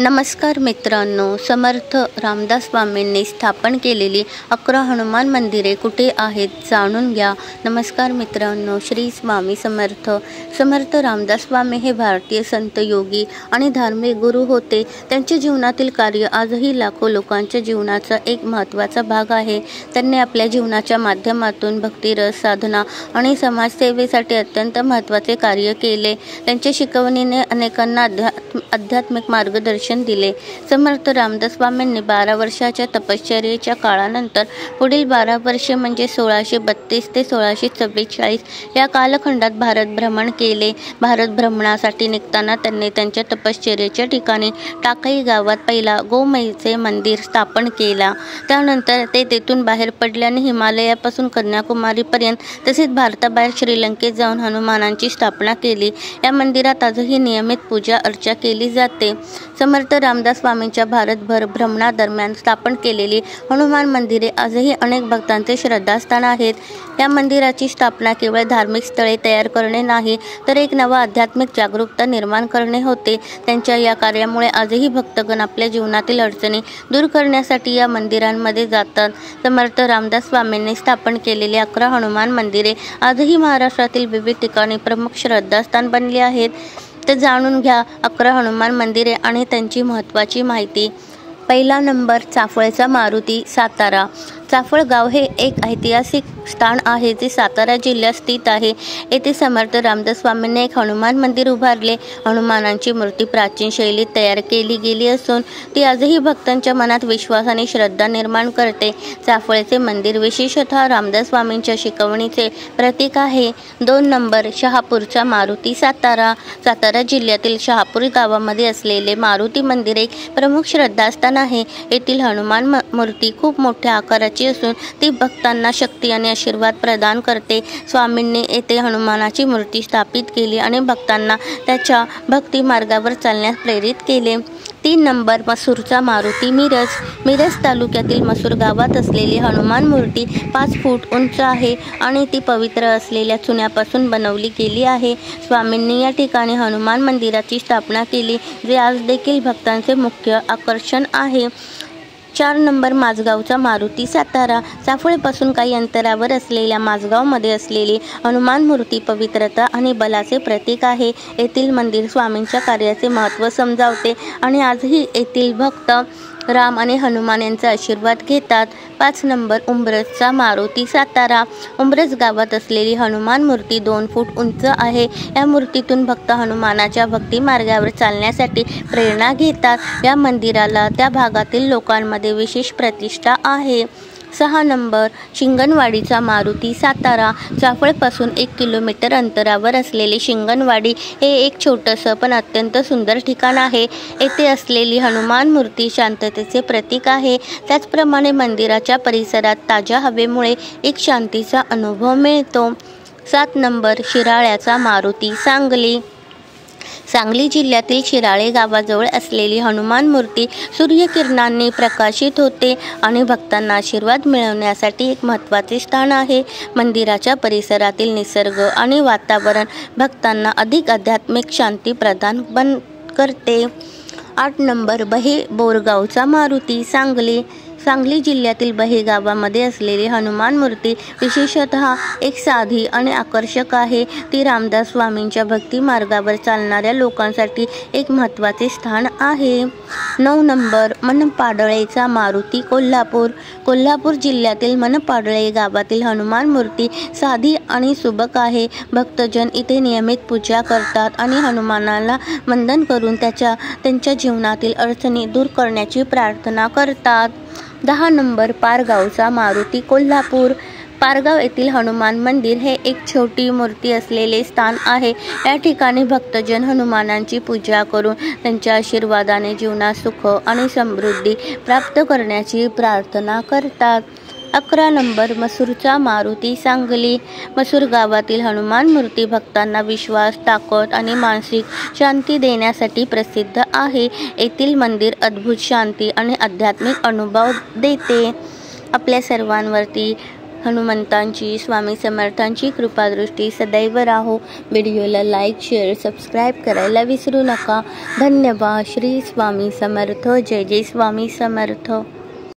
नमस्कार मित्रांनो, समर्थ रामदास स्वामींनी स्थापन केलेली 11 हनुमान मंदिरे कुठे आहेत जाणून घ्या. नमस्कार मित्रांनो, श्री स्वामी समर्थ. समर्थ रामदास स्वामी हे भारतीय संत, योगी आणि धार्मिक गुरु होते. त्यांच्या जीवनातील कार्य आजही लाखो लोकांच्या जीवनाचा एक महत्त्वाचा भाग आहे. त्यांनी आपल्या जीवनाच्या माध्यमातून भक्तिरस, साधना आणि समाजसेवेसाठी अत्यंत महत्त्वाचे कार्य केले. त्यांच्या शिकवणीने अनेकांना आध्यात्मिक मार्गदर्शन दिले. समर्थ रामदास स्वामींनी 12 वर्षाच्या तपश्चर्येच्या काळानंतर पुढील 12 वर्षे म्हणजे 1632 ते 1644 या कालखंडात भारत भ्रमण केले. भारत भ्रमणासाठी निघताना त्यांनी त्यांच्या तपश्चर्येच्या ठिकाणी टाकई गावात पहिला गोमयीचे मंदिर स्थापन केला. त्यानंतर ते तेथून बाहेर पडल्याने हिमालयापासून कन्याकुमारीपर्यंत तसेच भारताबाहेर श्रीलंकेत जाऊन हनुमानांची स्थापना केली. या मंदिरात आजही नियमित पूजा अर्चा केली जाते. समर्थ रामदास स्वामींच्या भारतभर भ्रमणादरम्यान स्थापन केलेली हनुमान मंदिरे आजही अनेक भक्तांचे श्रद्धास्थान आहेत. या मंदिराची स्थापना केवळ धार्मिक स्थळे तयार करणे नाही, तर एक नवा आध्यात्मिक जागरूकता निर्माण करणे होते. त्यांच्या या कार्यामुळे आजही भक्तगण आपल्या जीवनातील अडचणी दूर करण्यासाठी या मंदिरांमध्ये जातात. समर्थ रामदास स्वामींनी स्थापन केलेली 11 हनुमान मंदिरे आजही महाराष्ट्रातील विविध ठिकाणी प्रमुख श्रद्धास्थान बनली आहेत. तर जाणून घ्या 11 हनुमान मंदिरे आणि त्यांची महत्त्वाची माहिती. पहिला नंबर, चाफळचा मारुती, सातारा. चाफळ गाव हे एक ऐतिहासिक स्थान आहे जे सातारा जिल्ह्यात स्थित आहे. येथे समर्थ रामदास स्वामींनी एक हनुमान मंदिर उभारले. हनुमानांची मूर्ती प्राचीन शैलीत तयार केली गेली असून ती आजही भक्तांच्या मनात विश्वास आणि श्रद्धा निर्माण करते. चाफळचे मंदिर विशेषतः रामदास स्वामींच्या शिकवणीचे प्रतीक आहे. 2 नंबर, शहापूरचा मारुती, सातारा. सातारा जिल्ह्यातील शहापूर गावामध्ये असलेले मारुती मंदिर एक प्रमुख श्रद्धास्थान आहे. येथील हनुमान मूर्ती खूप मोठ्या आकाराची असून ती भक्तांना शक्ती आणि आशीर्वाद प्रदान करते. स्वामींनी येथे हनुमानाची मूर्ती स्थापित केली आणि भक्तांना त्याच्या भक्ती मार्गावर चालण्यास प्रेरित केले. 3 नंबर, मसूरचा मारुती, मिरज. मिरज तालुक्यातील मसूर गावात असलेली हनुमान मूर्ती 5 फूट उंच आहे आणि ती पवित्र असलेल्या चुन्यापासून बनवली गेली आहे. स्वामींनी या ठिकाणी हनुमान मंदिराची स्थापना केली, जे आज देखील भक्तांचे मुख्य आकर्षण आहे. 4 नंबर, माझगावचा मारुती, सातारा. चाफळपासून काही अंतरावर असलेल्या माझगावमध्ये असलेली हनुमान मूर्ती पवित्रता आणि बलाचे प्रतीक आहे. येथील मंदिर स्वामींच्या कार्याचे महत्त्व समजावते आणि आजही येथील भक्त राम आणि हनुमान यांचा आशीर्वाद घेतात. 5 नंबर, उंब्रजचा मारुती, सातारा. उंब्रज गावात असलेली हनुमान मूर्ती 2 फूट उंच आहे. या मूर्तीतून भक्त हनुमानाच्या भक्ती मार्गावर चालण्यासाठी प्रेरणा घेतात. या मंदिराला त्या भागातील लोकांमध्ये विशेष प्रतिष्ठा आहे. 6 नंबर, शिंगणवाडीचा मारुती, सातारा. चाफळपासून 1 किलोमीटर अंतरावर असलेले शिंगणवाडी हे एक छोटंसं पण अत्यंत सुंदर ठिकाण आहे. येथे असलेली हनुमान मूर्ती शांततेचे प्रतीक आहे. त्याचप्रमाणे मंदिराच्या परिसरात ताज्या हवेमुळे एक शांतीचा अनुभव मिळतो. 7 नंबर, शिराळ्याचा मारुती, सांगली. सांगली जिल्ह्यातील शिराळे गावाजवळ असलेली हनुमान मूर्ती सूर्यकिरणांनी प्रकाशित होते आणि भक्तांना आशीर्वाद मिळवण्यासाठी एक महत्त्वाचे स्थान आहे. मंदिराच्या परिसरातील निसर्ग आणि वातावरण भक्तांना अधिक आध्यात्मिक शांती प्रदान करते. 8 नंबर, बहे बोरगावचा मारुती, सांगली. सांगली जिल्ह्यातील बहे गावामध्ये असलेली हनुमान मूर्ती विशेषतः एक साधी आणि आकर्षक आहे. ती रामदास स्वामींच्या भक्ती मार्गावर चालणाऱ्या लोकांसाठी एक महत्त्वाचे स्थान आहे. 9 नंबर, मनपाडळेचा मारुती, कोल्हापूर. कोल्हापूर जिल्ह्यातील मनपाडळे गावातील हनुमान मूर्ती साधी आणि सुबक आहे. भक्तजन इथे नियमित पूजा करतात आणि हनुमानाला वंदन करून त्यांच्या जीवनातील अडचणी दूर करण्याची प्रार्थना करतात. 10 नंबर, पारगावचा मारुती, कोल्हापूर. पारगाव येथील हनुमान मंदिर हे एक छोटी मूर्ती असलेले स्थान आहे. या ठिकाणी भक्तजन हनुमानांची पूजा करून त्यांच्या आशीर्वादाने जीवनात सुख आणि समृद्धी प्राप्त करण्याची प्रार्थना करतात. 11 नंबर, मसूरचा मारुती, सांगली. मसूर गावातील हनुमान मूर्ती भक्तांना विश्वास, ताकद आणि मानसिक शांती देण्यासाठी प्रसिद्ध आहे. येथील मंदिर अद्भुत शांती आणि आध्यात्मिक अनुभव देते. आपल्या सर्वांवरती हनुमंतांची, स्वामी समर्थांची कृपादृष्टी सदैव राहो. व्हिडिओला लाईक, शेअर, सबस्क्राईब करायला विसरू नका. धन्यवाद. श्री स्वामी समर्थ. जय जय स्वामी समर्थ.